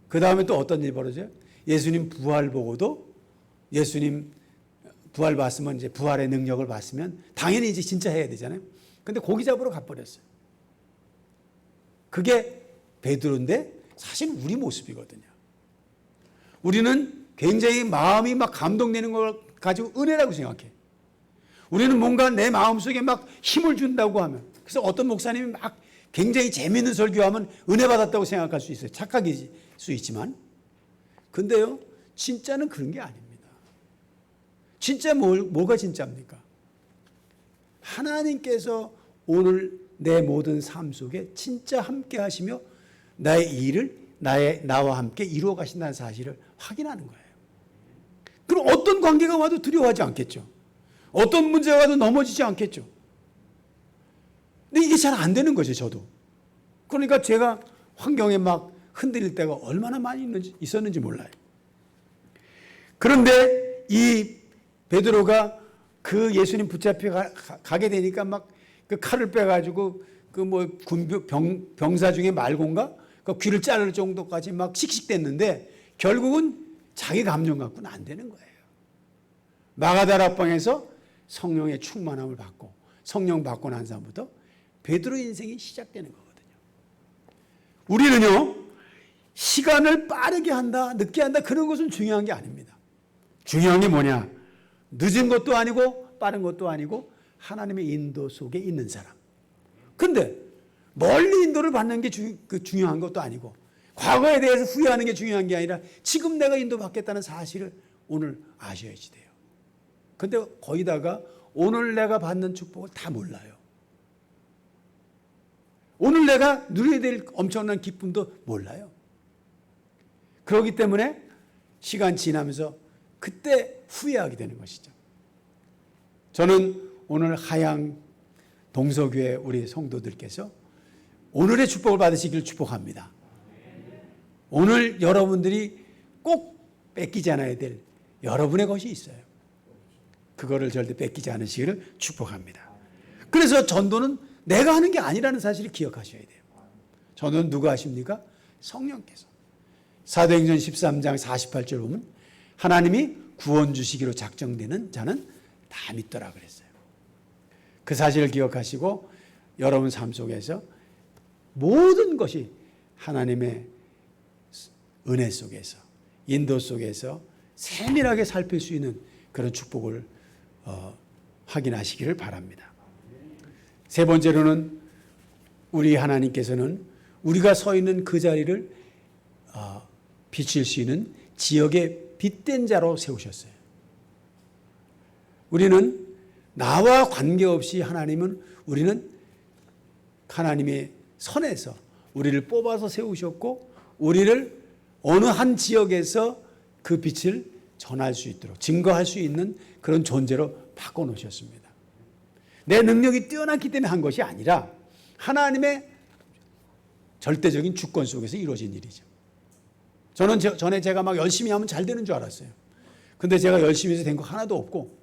그 다음에 또 어떤 일이 벌어져요? 예수님 부활 보고도 예수님 부활 봤으면 이제 부활의 능력을 봤으면 당연히 이제 진짜 해야 되잖아요. 근데 고기 잡으러 가버렸어요. 그게 베드로인데 사실 우리 모습이거든요. 우리는 굉장히 마음이 막 감동되는 걸 가지고 은혜라고 생각해. 우리는 뭔가 내 마음속에 막 힘을 준다고 하면 그래서 어떤 목사님이 막 굉장히 재미있는 설교하면 은혜 받았다고 생각할 수 있어요. 착각일 수 있지만 근데요 진짜는 그런 게 아닙니다. 진짜 뭐가 진짜입니까? 하나님께서 오늘 내 모든 삶 속에 진짜 함께 하시며 나의 일을 나와 함께 이루어 가신다는 사실을 확인하는 거예요. 그럼 어떤 관계가 와도 두려워하지 않겠죠. 어떤 문제가 와도 넘어지지 않겠죠. 근데 이게 잘 안 되는 거죠, 저도. 그러니까 제가 환경에 막 흔들릴 때가 얼마나 많이 있었는지 몰라요. 그런데 이 베드로가 그 예수님 붙잡혀 가게 되니까 막 그 칼을 빼가지고 그 뭐 병사 중에 말곤가 그 귀를 자를 정도까지 막 씩씩댔는데 결국은 자기 감정 갖고는 안 되는 거예요. 마가다락방에서 성령의 충만함을 받고 성령 받고 난 다음부터 베드로 인생이 시작되는 거거든요. 우리는요, 시간을 빠르게 한다, 늦게 한다, 그런 것은 중요한 게 아닙니다. 중요한 게 뭐냐? 늦은 것도 아니고 빠른 것도 아니고 하나님의 인도 속에 있는 사람. 근데 멀리 인도를 받는 게 중요한 것도 아니고 과거에 대해서 후회하는 게 중요한 게 아니라 지금 내가 인도받겠다는 사실을 오늘 아셔야지 돼요. 근데 거기다가 오늘 내가 받는 축복을 다 몰라요. 오늘 내가 누려야 될 엄청난 기쁨도 몰라요. 그렇기 때문에 시간 지나면서 그때 후회하게 되는 것이죠. 저는 오늘 하양 동서교회 우리 성도들께서 오늘의 축복을 받으시기를 축복합니다. 오늘 여러분들이 꼭 뺏기지 않아야 될 여러분의 것이 있어요. 그거를 절대 뺏기지 않으시기를 축복합니다. 그래서 전도는 내가 하는 게 아니라는 사실을 기억하셔야 돼요. 전도는 누가 하십니까? 성령께서. 사도행전 13장 48절 보면 하나님이 구원 주시기로 작정되는 자는 다 믿더라 그랬어요. 그 사실을 기억하시고 여러분 삶 속에서 모든 것이 하나님의 은혜 속에서 인도 속에서 세밀하게 살필 수 있는 그런 축복을 확인하시기를 바랍니다. 세 번째로는 우리 하나님께서는 우리가 서 있는 그 자리를 비칠 수 있는 지역의 빛된 자로 세우셨어요. 우리는 나와 관계없이 우리는 하나님의 선에서 우리를 뽑아서 세우셨고 우리를 어느 한 지역에서 그 빛을 전할 수 있도록 증거할 수 있는 그런 존재로 바꿔놓으셨습니다. 내 능력이 뛰어났기 때문에 한 것이 아니라 하나님의 절대적인 주권 속에서 이루어진 일이죠. 저는 전에 제가 막 열심히 하면 잘 되는 줄 알았어요. 근데 제가 열심히 해서 된 거 하나도 없고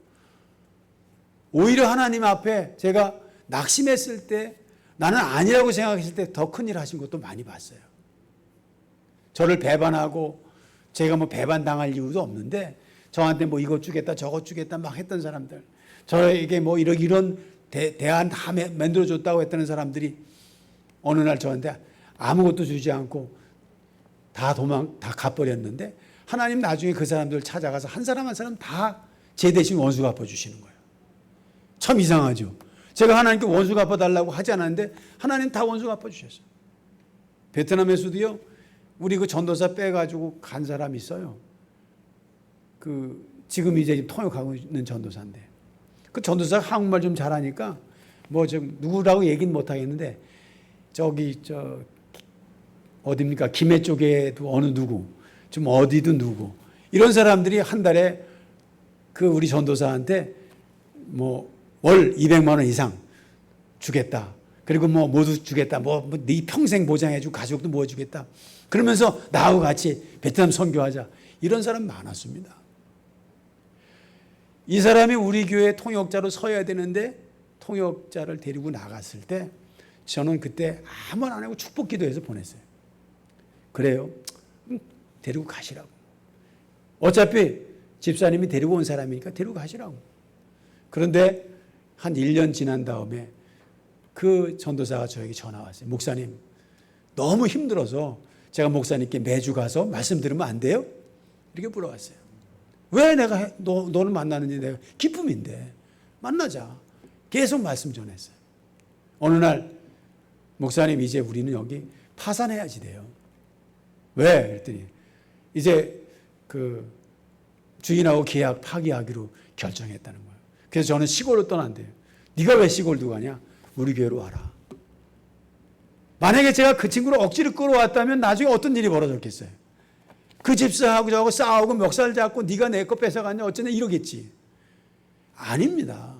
오히려 하나님 앞에 제가 낙심했을 때 나는 아니라고 생각했을 때 더 큰일 하신 것도 많이 봤어요. 저를 배반하고 제가 뭐 배반당할 이유도 없는데 저한테 뭐 이것 주겠다 저것 주겠다 막 했던 사람들, 저에게 뭐 이런 대안 다 만들어줬다고 했던 사람들이 어느 날 저한테 아무것도 주지 않고 다 갚버렸는데 하나님 나중에 그 사람들 찾아가서 한 사람 한 사람 다 제 대신 원수 갚아주시는 거예요. 참 이상하죠. 제가 하나님께 원수 갚아달라고 하지 않았는데 하나님 다 원수 갚아주셨어요. 베트남에서도요, 우리 그 전도사 빼가지고 간 사람이 있어요. 지금 이제 통역하고 있는 전도사인데 그 전도사가 한국말 좀 잘하니까 뭐 좀 누구라고 얘기는 못 하겠는데 어디입니까? 김해 쪽에도 어느 누구, 좀 어디도 누구 이런 사람들이 한 달에 그 우리 전도사한테 뭐 월 200만 원 이상 주겠다. 그리고 뭐 모두 주겠다. 네 평생 보장해주고 가족도 모아주겠다. 그러면서 나하고 같이 베트남 선교하자. 이런 사람 많았습니다. 이 사람이 우리 교회 통역자로 서야 되는데 통역자를 데리고 나갔을 때 저는 그때 아무 말 안 하고 축복 기도해서 보냈어요. 그래요. 데리고 가시라고. 어차피 집사님이 데리고 온 사람이니까 데리고 가시라고. 그런데 한 1년 지난 다음에 그 전도사가 저에게 전화 왔어요. 목사님, 너무 힘들어서 제가 목사님께 매주 가서 말씀 들으면 안 돼요? 이렇게 물어봤어요. 왜 내가 너를 만나는지 내가 기쁨인데 만나자. 계속 말씀 전했어요. 어느 날 목사님 이제 우리는 여기 파산해야지 돼요. 왜? 그랬더니 이제 그 주인하고 계약 파기하기로 결정했다는 거예요. 그래서 저는 시골로 떠난대요. 네가 왜 시골 두고 가냐? 우리 교회로 와라. 만약에 제가 그 친구를 억지로 끌어왔다면 나중에 어떤 일이 벌어졌겠어요? 그 집사하고 저하고 싸우고 멱살 잡고 네가 내 거 뺏어갔냐 어쩌냐 이러겠지. 아닙니다.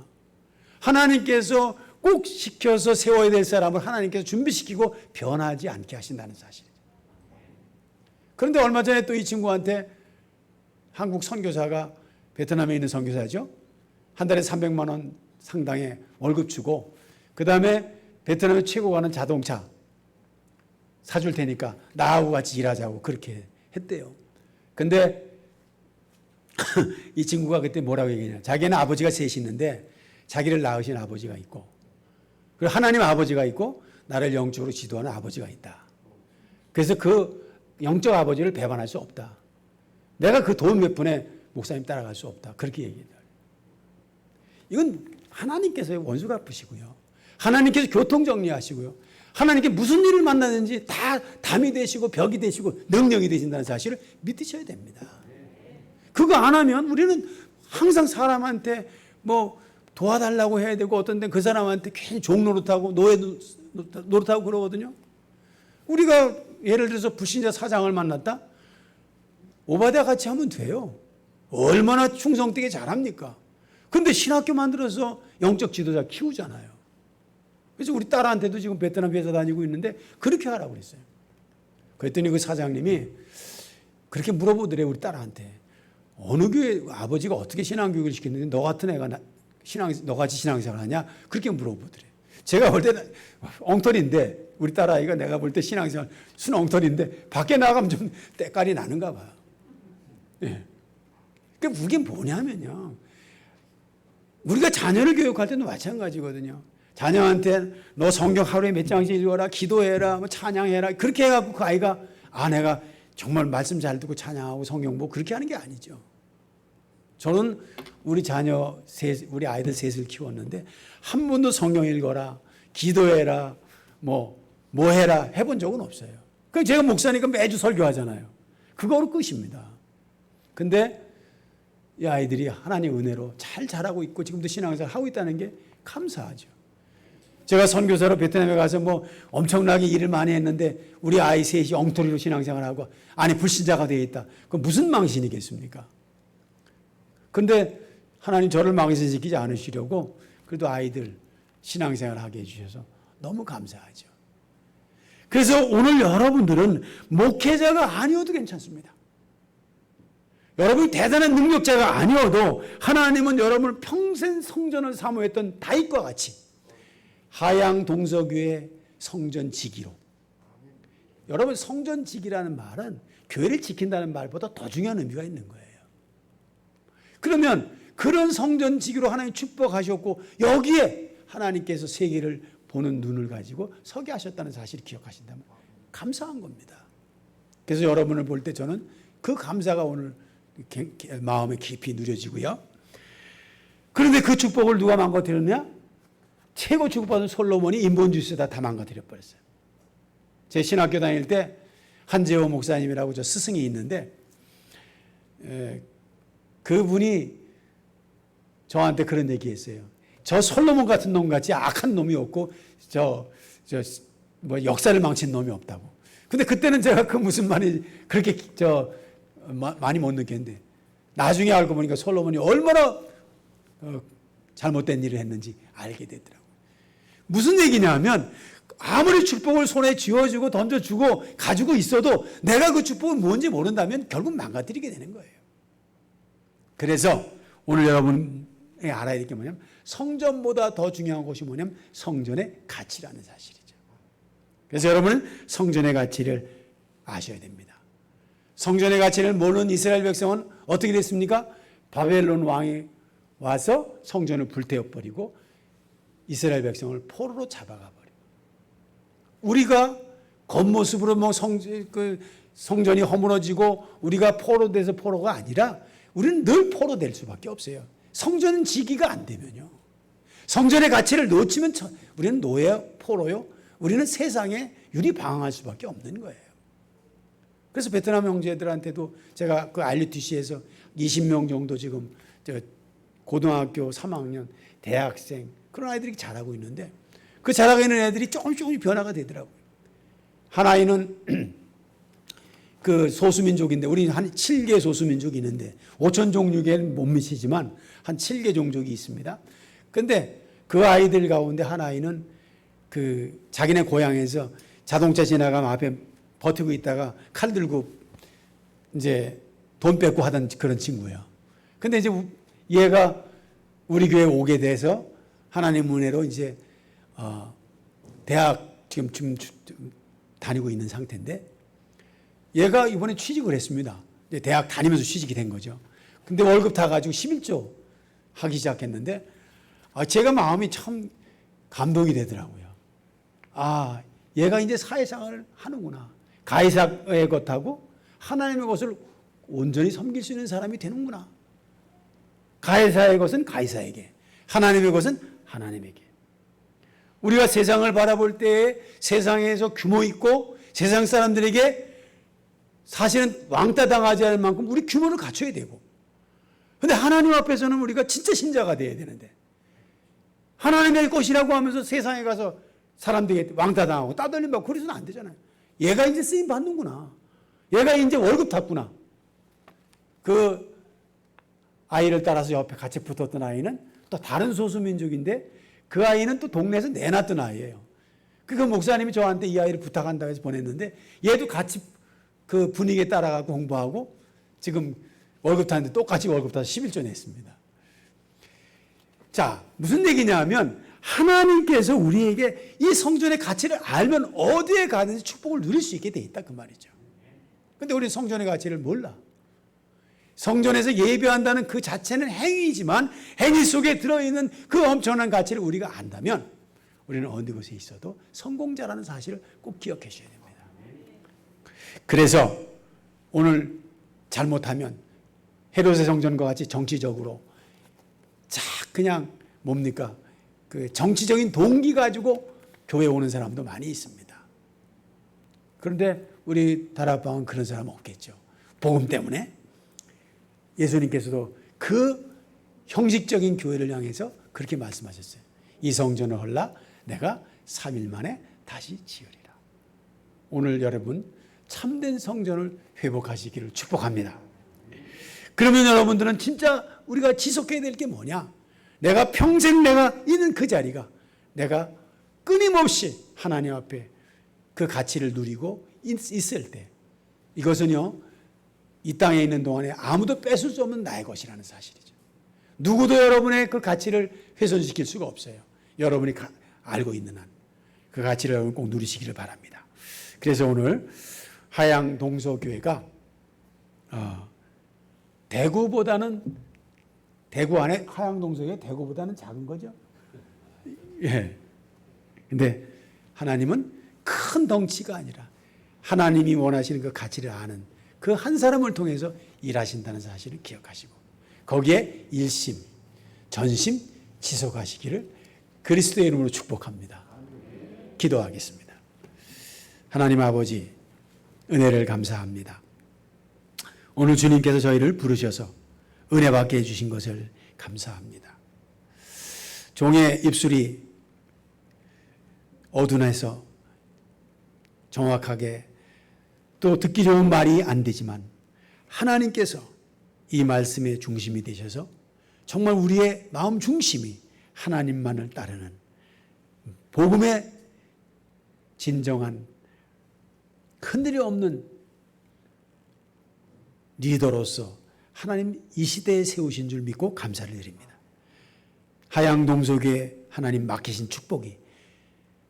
하나님께서 꼭 시켜서 세워야 될 사람을 하나님께서 준비시키고 변하지 않게 하신다는 사실이죠. 그런데 얼마 전에 또 이 친구한테 한국 선교사가, 베트남에 있는 선교사죠, 한 달에 300만 원 상당의 월급 주고 그 다음에 베트남에 최고 가는 자동차 사줄 테니까 나하고 같이 일하자고 그렇게 했대요. 근데 이 친구가 그때 뭐라고 얘기했냐, 자기는 아버지가 셋이 있는데 자기를 낳으신 아버지가 있고, 그리고 하나님 아버지가 있고, 나를 영적으로 지도하는 아버지가 있다. 그래서 그 영적 아버지를 배반할 수 없다. 내가 그 돈 몇 푼에 목사님 따라갈 수 없다. 그렇게 얘기해요. 이건 하나님께서의 원수 갚으시고요, 하나님께서 교통 정리하시고요, 하나님께 무슨 일을 만나든지 다 담이 되시고 벽이 되시고 능력이 되신다는 사실을 믿으셔야 됩니다. 그거 안 하면 우리는 항상 사람한테 뭐 도와달라고 해야 되고, 어떤 데는 그 사람한테 괜히 종 노릇하고 노예 노릇하고 그러거든요. 우리가 예를 들어서 불신자 사장을 만났다? 오바댜 같이 하면 돼요. 얼마나 충성되게 잘합니까? 근데 신학교 만들어서 영적 지도자 키우잖아요. 그래서 우리 딸한테도 지금 베트남 회사 다니고 있는데 그렇게 하라고 그랬어요. 그랬더니 그 사장님이 그렇게 물어보더래요, 우리 딸한테. 어느 교회 아버지가 어떻게 신앙교육을 시켰는데 너 같은 애가 너같이 신앙생활 하냐? 그렇게 물어보더래. 제가 볼 때는 엉터리인데, 우리 딸아이가 내가 볼 때 신앙생활 순 엉터리인데 밖에 나가면 좀 때깔이 나는가 봐요. 예. 그러니까 그게 뭐냐면요, 우리가 자녀를 교육할 때도 마찬가지거든요. 자녀한테 너 성경 하루에 몇 장씩 읽어라, 기도해라, 뭐 찬양해라, 그렇게 해갖고 그 아이가 내가 정말 말씀 잘 듣고 찬양하고 성경 보고 그렇게 하는 게 아니죠. 저는 우리 우리 아이들 셋을 키웠는데 한 번도 성경 읽어라, 기도해라, 뭐 해라 해본 적은 없어요. 그럼 제가 목사니까 매주 설교하잖아요. 그거로 끝입니다. 근데 이 아이들이 하나님의 은혜로 잘 자라고 있고 지금도 신앙생활 하고 있다는 게 감사하죠. 제가 선교사로 베트남에 가서 뭐 엄청나게 일을 많이 했는데 우리 아이 셋이 엉터리로 신앙생활하고 아니 불신자가 되어 있다. 그건 무슨 망신이겠습니까? 근데 하나님 저를 망신시키지 않으시려고 그래도 아이들 신앙생활하게 해주셔서 너무 감사하죠. 그래서 오늘 여러분들은 목회자가 아니어도 괜찮습니다. 여러분이 대단한 능력자가 아니어도 하나님은 여러분을 평생 성전을 사모했던 다윗과 같이 하양 동서교회 성전지기로, 여러분 성전지기라는 말은 교회를 지킨다는 말보다 더 중요한 의미가 있는 거예요. 그러면 그런 성전지기로 하나님 축복하셨고 여기에 하나님께서 세계를 보는 눈을 가지고 서게 하셨다는 사실을 기억하신다면 감사한 겁니다. 그래서 여러분을 볼 때 저는 그 감사가 오늘 마음에 깊이 누려지고요. 그런데 그 축복을 누가 망가뜨렸냐? 최고 축복받은 솔로몬이 인본주의에다 다 망가뜨려 버렸어요. 제 신학교 다닐 때 한재호 목사님이라고 저 스승이 있는데 그분이 저한테 그런 얘기했어요. 저 솔로몬 같은 놈 같이 악한 놈이 없고 뭐 역사를 망친 놈이 없다고. 근데 그때는 제가 그 무슨 말이 그렇게 많이 못 느꼈는데 나중에 알고 보니까 솔로몬이 얼마나 잘못된 일을 했는지 알게 되더라고요. 무슨 얘기냐면 아무리 축복을 손에 쥐어주고 던져주고 가지고 있어도 내가 그 축복은 뭔지 모른다면 결국 망가뜨리게 되는 거예요. 그래서 오늘 여러분이 알아야 될 게 뭐냐면 성전보다 더 중요한 것이 뭐냐면 성전의 가치라는 사실이죠. 그래서 여러분은 성전의 가치를 아셔야 됩니다. 성전의 가치를 모르는 이스라엘 백성은 어떻게 됐습니까? 바벨론 왕이 와서 성전을 불태워버리고 이스라엘 백성을 포로로 잡아가 버리고, 우리가 겉모습으로 뭐 성전이 허물어지고 우리가 포로돼서 포로가 아니라 우리는 늘 포로될 수밖에 없어요. 성전 지기가 안 되면요. 성전의 가치를 놓치면 우리는 노예, 포로요. 우리는 세상에 유리방황할 수밖에 없는 거예요. 그래서 베트남 형제들한테도 제가 그 RUTC에서 20명 정도 지금 고등학교 3학년, 대학생 그런 아이들이 자라고 있는데 그 자라고 있는 애들이 조금씩 변화가 되더라고요. 한 아이는 그 소수민족인데 우리 한 7개 소수민족이 있는데 5천 종족에는 못 미치지만 한 7개 종족이 있습니다. 근데 그 아이들 가운데 한 아이는 그 자기네 고향에서 자동차 지나가면 앞에 버티고 있다가 칼 들고 이제 돈 뺏고 하던 그런 친구예요. 근데 이제 얘가 우리 교회에 오게 돼서 하나님 은혜로 이제 대학 지금 다니고 있는 상태인데 얘가 이번에 취직을 했습니다. 이제 대학 다니면서 취직이 된 거죠. 근데 월급 타가지고 11조 하기 시작했는데 제가 마음이 참 감동이 되더라고요. 얘가 이제 사회생활을 하는구나. 가해사의 것하고 하나님의 것을 온전히 섬길 수 있는 사람이 되는구나. 가해사의 것은 가해사에게, 하나님의 것은 하나님에게. 우리가 세상을 바라볼 때에 세상에서 규모 있고 세상 사람들에게 사실은 왕따 당하지 않을 만큼 우리 규모를 갖춰야 되고, 근데 하나님 앞에서는 우리가 진짜 신자가 돼야 되는데 하나님의 것이라고 하면서 세상에 가서 사람들에게 왕따 당하고 따돌림 받고 그래서는 안 되잖아요. 얘가 이제 쓰임 받는구나. 얘가 이제 월급 탔구나. 그 아이를 따라서 옆에 같이 붙었던 아이는 또 다른 소수민족인데 그 아이는 또 동네에서 내놨던 아이예요. 그 목사님이 저한테 이 아이를 부탁한다고 해서 보냈는데 얘도 같이 그 분위기에 따라가고 공부하고 지금 월급 타는데 똑같이 월급 타서 11조 냈습니다. 자, 무슨 얘기냐 하면 하나님께서 우리에게 이 성전의 가치를 알면 어디에 가든지 축복을 누릴 수 있게 돼 있다 그 말이죠. 근데 우리는 성전의 가치를 몰라. 성전에서 예배한다는 그 자체는 행위이지만 행위 속에 들어있는 그 엄청난 가치를 우리가 안다면 우리는 어느 곳에 있어도 성공자라는 사실을 꼭 기억하셔야 됩니다. 그래서 오늘 잘못하면 헤롯의 성전과 같이 정치적으로 그냥 뭡니까? 그 정치적인 동기 가지고 교회에 오는 사람도 많이 있습니다. 그런데 우리 다락방은 그런 사람 없겠죠. 복음 때문에 예수님께서도 그 형식적인 교회를 향해서 그렇게 말씀하셨어요. 이 성전을 헐라 내가 3일 만에 다시 지으리라. 오늘 여러분 참된 성전을 회복하시기를 축복합니다. 그러면 여러분들은 진짜 우리가 지속해야 될 게 뭐냐? 내가 평생 내가 있는 그 자리가 내가 끊임없이 하나님 앞에 그 가치를 누리고 있을 때 이것은요 이 땅에 있는 동안에 아무도 뺏을 수 없는 나의 것이라는 사실이죠. 누구도 여러분의 그 가치를 훼손시킬 수가 없어요. 여러분이 알고 있는 한 그 가치를 여러분 꼭 누리시기를 바랍니다. 그래서 오늘 하양 동서교회가 대구보다는 대구 안에 하양 동서교회 대구보다는 작은 거죠. 예. 근데 하나님은 큰 덩치가 아니라 하나님이 원하시는 그 가치를 아는 그 한 사람을 통해서 일하신다는 사실을 기억하시고 거기에 일심, 전심 지속하시기를 그리스도의 이름으로 축복합니다. 기도하겠습니다. 하나님 아버지 은혜를 감사합니다. 오늘 주님께서 저희를 부르셔서 은혜 받게 해주신 것을 감사합니다. 종의 입술이 어둔해서 정확하게 또 듣기 좋은 말이 안 되지만 하나님께서 이 말씀의 중심이 되셔서 정말 우리의 마음 중심이 하나님만을 따르는 복음의 진정한 흔들이 없는 리더로서 하나님 이 시대에 세우신 줄 믿고 감사를 드립니다. 하양 동서교회 하나님 맡기신 축복이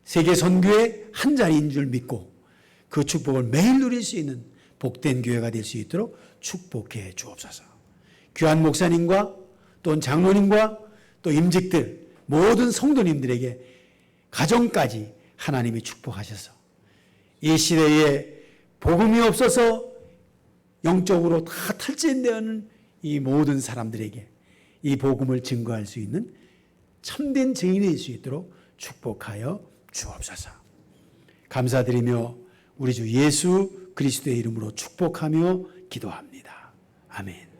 세계 선교의 한 자리인 줄 믿고 그 축복을 매일 누릴 수 있는 복된 교회가 될 수 있도록 축복해 주옵소서. 귀한 목사님과 또 장로님과 또 임직들 모든 성도님들에게 가정까지 하나님이 축복하셔서 이 시대에 복음이 없어서 영적으로 다 탈진되는 이 모든 사람들에게 이 복음을 증거할 수 있는 참된 증인이 될 수 있도록 축복하여 주옵소서. 감사드리며 우리 주 예수 그리스도의 이름으로 축복하며 기도합니다. 아멘.